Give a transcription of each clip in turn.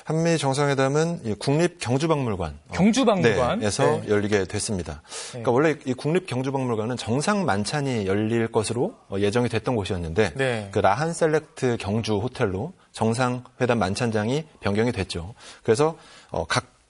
한미 정상회담은 이 국립경주박물관. 경주박물관에서 열리게 됐습니다. 그러니까 원래 이 국립경주박물관은 정상 만찬이 열릴 것으로 예정이 됐던 곳이었는데 그 라한 셀렉트 경주 호텔로 정상회담 만찬장이 변경이 됐죠. 그래서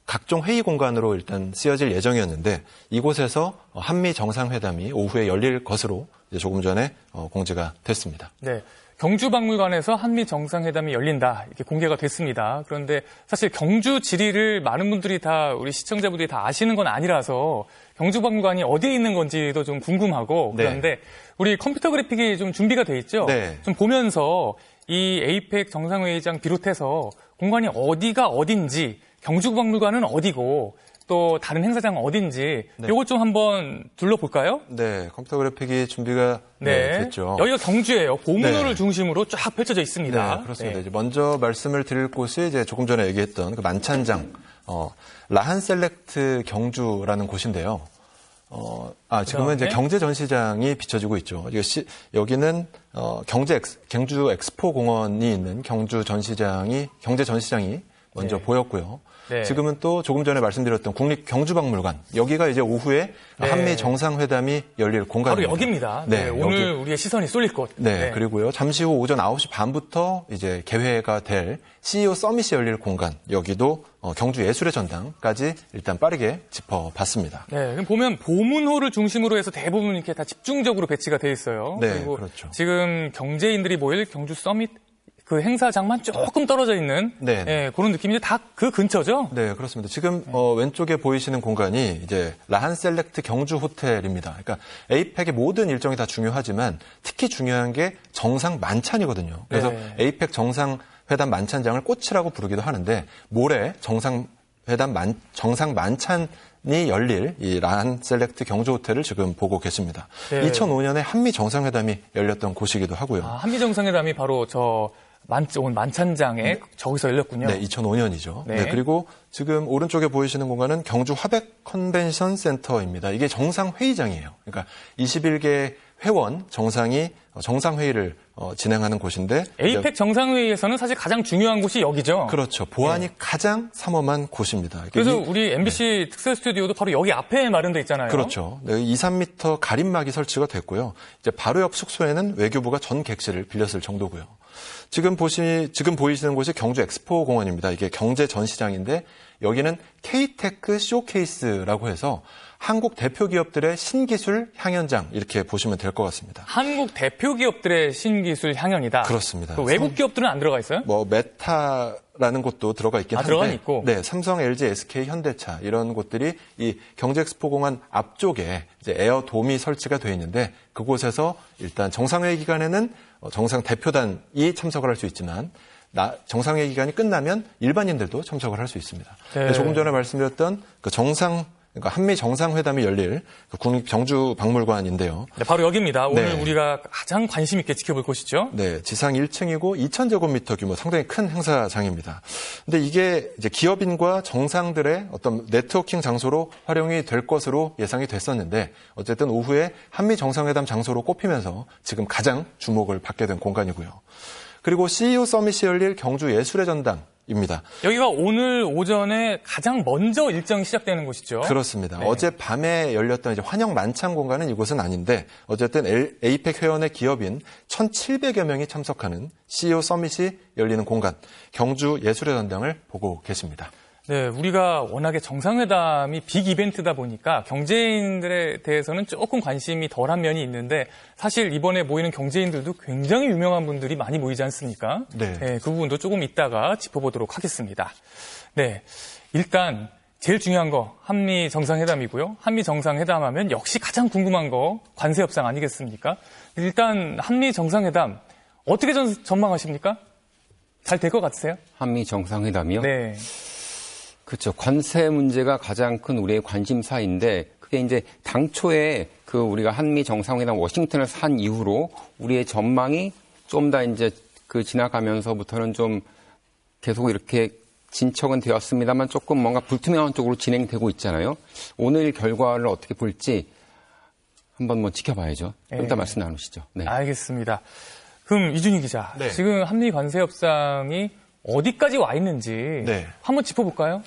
각종 회의 공간으로 일단 쓰여질 예정이었는데 이곳에서 한미 정상회담이 오후에 열릴 것으로 이제 조금 전에 공지가 됐습니다. 네. 경주박물관에서 한미 정상회담이 열린다 이렇게 공개가 됐습니다. 그런데 사실 경주 지리를 많은 분들이 다 우리 시청자분들이 다 아시는 건 아니라서 경주박물관이 어디에 있는 건지도 좀 궁금하고 그런데 우리 컴퓨터 그래픽이 좀 준비가 돼 있죠. 좀 보면서 이 에이펙 정상회의장 비롯해서 공간이 어디가 어딘지 경주박물관은 어디고 또 다른 행사장은 어딘지 이것 좀 한번 둘러볼까요? 네, 컴퓨터 그래픽이 준비가 됐죠. 여기가 경주예요. 보문호를 중심으로 쫙 펼쳐져 있습니다. 네, 그렇습니다. 이제 먼저 말씀을 드릴 곳이 이제 조금 전에 얘기했던 그 만찬장 라한 셀렉트 경주라는 곳인데요. 지금은 이제 경제 전시장이 비춰지고 있죠. 여기는 경주 엑스포 공원이 있는 경제 전시장이 먼저 보였고요. 지금은 또 조금 전에 말씀드렸던 국립경주박물관 여기가 이제 오후에 한미 정상회담이 열릴 공간입니다. 바로 여기입니다. 오늘 우리의 시선이 쏠릴 곳. 그리고요 잠시 후 오전 9시 반부터 이제 개회가 될 CEO 서밋이 열릴 공간 여기도 경주 예술의 전당까지 일단 빠르게 짚어봤습니다. 그럼 보면 보문호를 중심으로 해서 대부분 이렇게 다 집중적으로 배치가 돼 있어요. 그리고 그렇죠. 지금 경제인들이 모일 경주 서밋 그 행사장만 조금 떨어져 있는 그런 느낌인데 다 그 근처죠? 네, 그렇습니다. 지금 왼쪽에 보이시는 공간이 이제 라한 셀렉트 경주 호텔입니다. 그러니까 에이펙의 모든 일정이 다 중요하지만 특히 중요한 게 정상 만찬이거든요. 그래서 에이펙 정상회담 만찬장을 꽃이라고 부르기도 하는데 모레 정상 만찬이 열릴 이 라한 셀렉트 경주 호텔을 지금 보고 계십니다. 2005년에 한미 정상회담이 열렸던 곳이기도 하고요. 한미 정상회담이 바로 만찬장에 저기서 열렸군요. 2005년이죠. 그리고 지금 오른쪽에 보이시는 공간은 경주 화백 컨벤션 센터입니다. 이게 정상회의장이에요. 그러니까 21개 회원 정상이 정상회의를 진행하는 곳인데 에이펙 정상회의에서는 사실 가장 중요한 곳이 여기죠. 그렇죠. 보안이 가장 삼엄한 곳입니다. 그래서 우리 MBC 특별 스튜디오도 바로 여기 앞에 마련돼 있잖아요. 그렇죠. 2, 3m 가림막이 설치가 됐고요. 이제 바로 옆 숙소에는 외교부가 전 객실을 빌렸을 정도고요. 지금 보이시는 곳이 경주 엑스포 공원입니다. 이게 경제 전시장인데 여기는 K-테크 쇼케이스라고 해서 한국 대표 기업들의 신기술 향연장 이렇게 보시면 될 것 같습니다. 한국 대표 기업들의 신기술 향연이다. 그렇습니다. 외국 기업들은 안 들어가 있어요? 메타라는 곳도 들어가 있긴 한데. 들어가 있고. 삼성, LG, SK, 현대차 이런 곳들이 이 경제 엑스포 공원 앞쪽에 이제 에어돔이 설치가 되어 있는데 그곳에서 일단 정상회의 기간에는 정상 대표단이 참석을 할 수 있지만 정상회의 기간이 끝나면 일반인들도 참석을 할 수 있습니다. 조금 전에 말씀드렸던 그러니까 한미 정상회담이 열릴 그 국립경주박물관인데요. 바로 여기입니다. 오늘 우리가 가장 관심 있게 지켜볼 곳이죠. 지상 1층이고 2,000제곱미터 규모 상당히 큰 행사장입니다. 근데 이게 이제 기업인과 정상들의 어떤 네트워킹 장소로 활용이 될 것으로 예상이 됐었는데 어쨌든 오후에 한미 정상회담 장소로 꼽히면서 지금 가장 주목을 받게 된 공간이고요. 그리고 CEO 서밋이 열릴 경주 예술의 전당입니다. 여기가 오늘 오전에 가장 먼저 일정이 시작되는 곳이죠. 그렇습니다. 어젯밤에 열렸던 이제 환영 만찬 공간은 이곳은 아닌데 어쨌든 에이펙 회원의 기업인 1,700여 명이 참석하는 CEO 서밋이 열리는 공간, 경주 예술의 전당을 보고 계십니다. 우리가 워낙에 정상회담이 빅 이벤트다 보니까 경제인들에 대해서는 조금 관심이 덜한 면이 있는데 사실 이번에 모이는 경제인들도 굉장히 유명한 분들이 많이 모이지 않습니까? 그 부분도 조금 이따가 짚어보도록 하겠습니다. 일단 제일 중요한 거 한미 정상회담이고요. 한미 정상회담 하면 역시 가장 궁금한 거 관세 협상 아니겠습니까? 일단 한미 정상회담 어떻게 전망하십니까? 잘 될 것 같으세요? 한미 정상회담이요? 그렇죠. 관세 문제가 가장 큰 우리의 관심사인데 그게 이제 당초에 우리가 한미 정상회담 워싱턴에서 한 이후로 우리의 전망이 좀 더 이제 지나가면서부터는 좀 계속 이렇게 진척은 되었습니다만 조금 뭔가 불투명한 쪽으로 진행되고 있잖아요. 오늘 결과를 어떻게 볼지 한번 지켜봐야죠. 좀 이따 말씀 나누시죠. 알겠습니다. 그럼 이준희 기자, 지금 한미 관세 협상이 어디까지 와 있는지 네. 한번 짚어볼까요?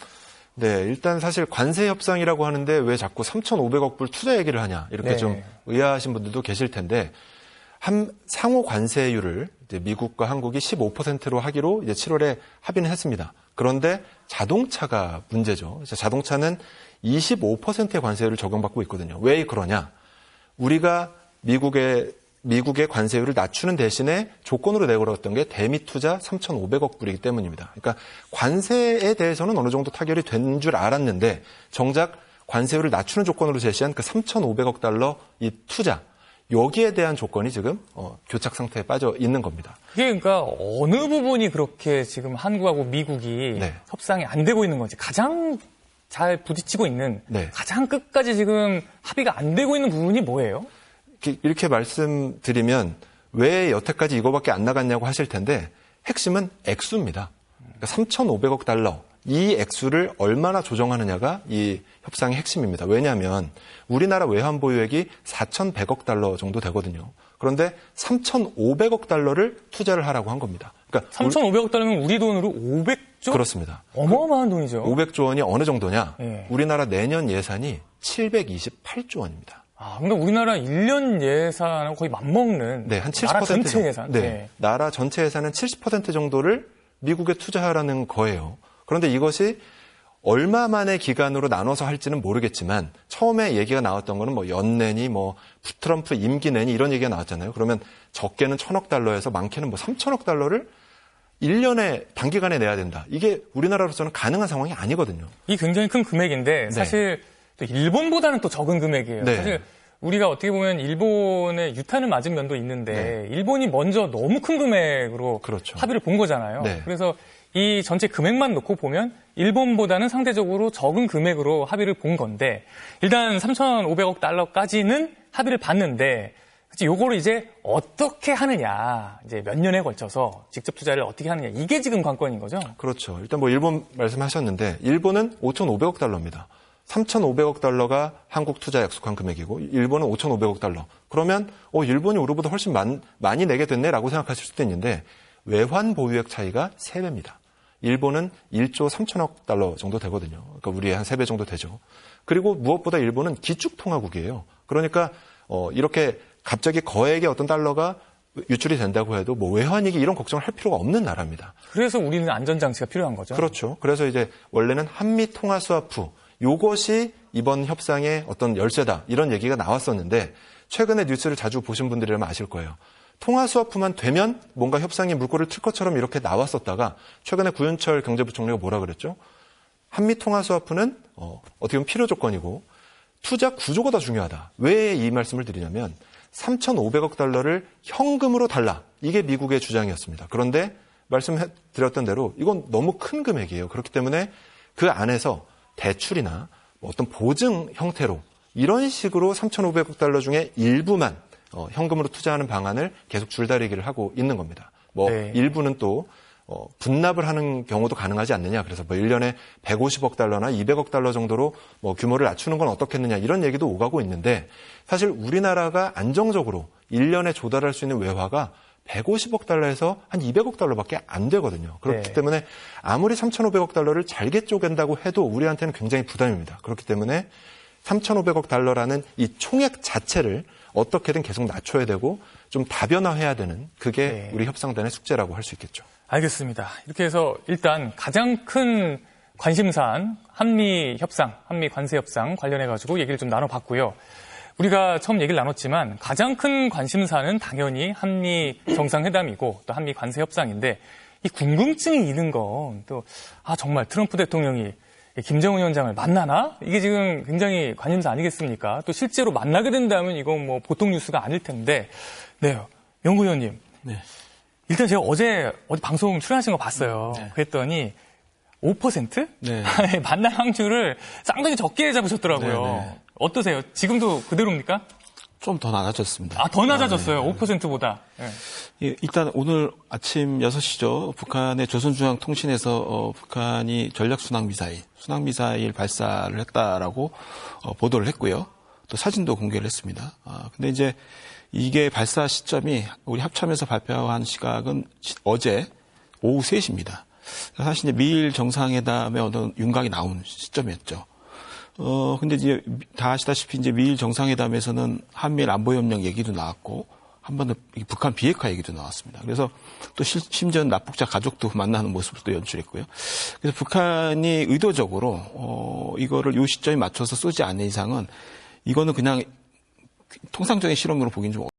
네, 일단 사실 관세 협상이라고 하는데 왜 자꾸 3,500억 불 투자 얘기를 하냐 이렇게 네. 좀 의아하신 분들도 계실 텐데 상호 관세율을 이제 미국과 한국이 15%로 하기로 이제 7월에 합의는 했습니다. 그런데 자동차가 문제죠. 자동차는 25%의 관세율을 적용받고 있거든요. 왜 그러냐? 우리가 미국의 관세율을 낮추는 대신에 조건으로 내걸었던 게 대미 투자 3,500억 불이기 때문입니다. 그러니까 관세에 대해서는 어느 정도 타결이 된 줄 알았는데 정작 관세율을 낮추는 조건으로 제시한 그 3,500억 달러 이 투자 여기에 대한 조건이 지금 교착 상태에 빠져 있는 겁니다. 그게 그러니까 어느 부분이 그렇게 지금 한국하고 미국이 네. 협상이 안 되고 있는 건지 가장 잘 부딪히고 있는 네. 가장 끝까지 지금 합의가 안 되고 있는 부분이 뭐예요? 이렇게 말씀드리면 왜 여태까지 이거밖에 안 나갔냐고 하실 텐데 핵심은 액수입니다. 그러니까 3,500억 달러 이 액수를 얼마나 조정하느냐가 이 협상의 핵심입니다. 왜냐하면 우리나라 외환 보유액이 4,100억 달러 정도 되거든요. 그런데 3,500억 달러를 투자를 하라고 한 겁니다. 그러니까 3,500억 달러면 우리 돈으로 500조? 그렇습니다. 어마어마한 돈이죠. 500조 원이 어느 정도냐? 네. 우리나라 내년 예산이 728조 원입니다. 아, 그러니까 우리나라 1년 예산하고 거의 맞먹는 네, 한 70% 나라 전체 예산. 네, 나라 전체 예산은 70% 정도를 미국에 투자하라는 거예요. 그런데 이것이 얼마만의 기간으로 나눠서 할지는 모르겠지만 처음에 얘기가 나왔던 거는 뭐 연내니 뭐 트럼프 임기 내니 이런 얘기가 나왔잖아요. 그러면 적게는 1,000억 달러에서 많게는 뭐 3,000억 달러를 1년에 단기간에 내야 된다. 이게 우리나라로서는 가능한 상황이 아니거든요. 이 굉장히 큰 금액인데 사실 또 일본보다는 또 적은 금액이에요. 네. 사실 우리가 어떻게 보면 일본의 유탄을 맞은 면도 있는데 일본이 먼저 너무 큰 금액으로 그렇죠. 합의를 본 거잖아요. 네. 그래서 이 전체 금액만 놓고 보면 일본보다는 상대적으로 적은 금액으로 합의를 본 건데 일단 3,500억 달러까지는 합의를 봤는데 요거를 이제 어떻게 하느냐, 이제 몇 년에 걸쳐서 직접 투자를 어떻게 하느냐, 이게 지금 관건인 거죠? 그렇죠. 일단 뭐 일본 말씀하셨는데 일본은 5,500억 달러입니다. 3,500억 달러가 한국 투자 약속한 금액이고 일본은 5,500억 달러. 그러면 일본이 우리보다 훨씬 많이 내게 됐네라고 생각하실 수도 있는데 외환 보유액 차이가 3배입니다. 일본은 1조 3천억 달러 정도 되거든요. 그러니까 우리의 한 3배 정도 되죠. 그리고 무엇보다 일본은 기축통화국이에요. 그러니까 이렇게 갑자기 거액의 어떤 달러가 유출이 된다고 해도 뭐 외환위기 이런 걱정을 할 필요가 없는 나라입니다. 그래서 우리는 안전장치가 필요한 거죠. 그렇죠. 그래서 이제 원래는 한미 통화 스와프 요것이 이번 협상의 어떤 열쇠다 이런 얘기가 나왔었는데 최근에 뉴스를 자주 보신 분들이라면 아실 거예요. 통화 스와프만 되면 뭔가 협상이 물꼬를 틀 것처럼 이렇게 나왔었다가 최근에 구윤철 경제부총리가 뭐라 그랬죠? 한미 통화 스와프는 어떻게 보면 필요 조건이고 투자 구조가 더 중요하다. 왜 이 말씀을 드리냐면 3,500억 달러를 현금으로 달라. 이게 미국의 주장이었습니다. 그런데 말씀드렸던 대로 이건 너무 큰 금액이에요. 그렇기 때문에 그 안에서 대출이나 어떤 보증 형태로 이런 식으로 3,500억 달러 중에 일부만 현금으로 투자하는 방안을 계속 줄다리기를 하고 있는 겁니다. 일부는 또 분납을 하는 경우도 가능하지 않느냐. 그래서 1년에 150억 달러나 200억 달러 정도로 규모를 낮추는 건 어떻겠느냐. 이런 얘기도 오가고 있는데 사실 우리나라가 안정적으로 1년에 조달할 수 있는 외화가 150억 달러에서 한 200억 달러밖에 안 되거든요. 그렇기 때문에 아무리 3,500억 달러를 잘게 쪼갠다고 해도 우리한테는 굉장히 부담입니다. 그렇기 때문에 3,500억 달러라는 이 총액 자체를 어떻게든 계속 낮춰야 되고 좀 다변화해야 되는 그게 우리 협상단의 숙제라고 할 수 있겠죠. 알겠습니다. 이렇게 해서 일단 가장 큰 관심사안 한미 협상, 한미 관세 협상 관련해가지고 얘기를 좀 나눠봤고요. 우리가 처음 얘기를 나눴지만 가장 큰 관심사는 당연히 한미 정상회담이고 또 한미 관세 협상인데 이 궁금증이 있는 건 또 정말 트럼프 대통령이 김정은 위원장을 만나나? 이게 지금 굉장히 관심사 아니겠습니까? 또 실제로 만나게 된다면 이건 뭐 보통 뉴스가 아닐 텐데. 네, 연구위원님. 네. 일단 제가 어제 어디 방송 출연하신 거 봤어요. 네. 그랬더니 5%? 네. 만날 확률을 상당히 적게 잡으셨더라고요. 네. 어떠세요? 지금도 그대로입니까? 좀 더 낮아졌습니다. 더 낮아졌어요. 네. 5%보다. 네. 예, 일단 오늘 아침 6시죠. 북한의 조선중앙통신에서 북한이 순항미사일 발사를 했다라고 보도를 했고요. 또 사진도 공개를 했습니다. 근데 이제 이게 발사 시점이 우리 합참에서 발표한 시각은 어제 오후 3시입니다. 사실 이제 미일 정상회담에 어떤 윤곽이 나온 시점이었죠. 근데 이제 다 아시다시피 이제 미일 정상회담에서는 한미일 안보협력 얘기도 나왔고, 한 번 더 북한 비핵화 얘기도 나왔습니다. 그래서 또 심지어 납북자 가족도 만나는 모습을 또 연출했고요. 그래서 북한이 의도적으로, 이거를 요 시점에 맞춰서 쏘지 않는 이상은 이거는 그냥 통상적인 실험으로 보기는 좀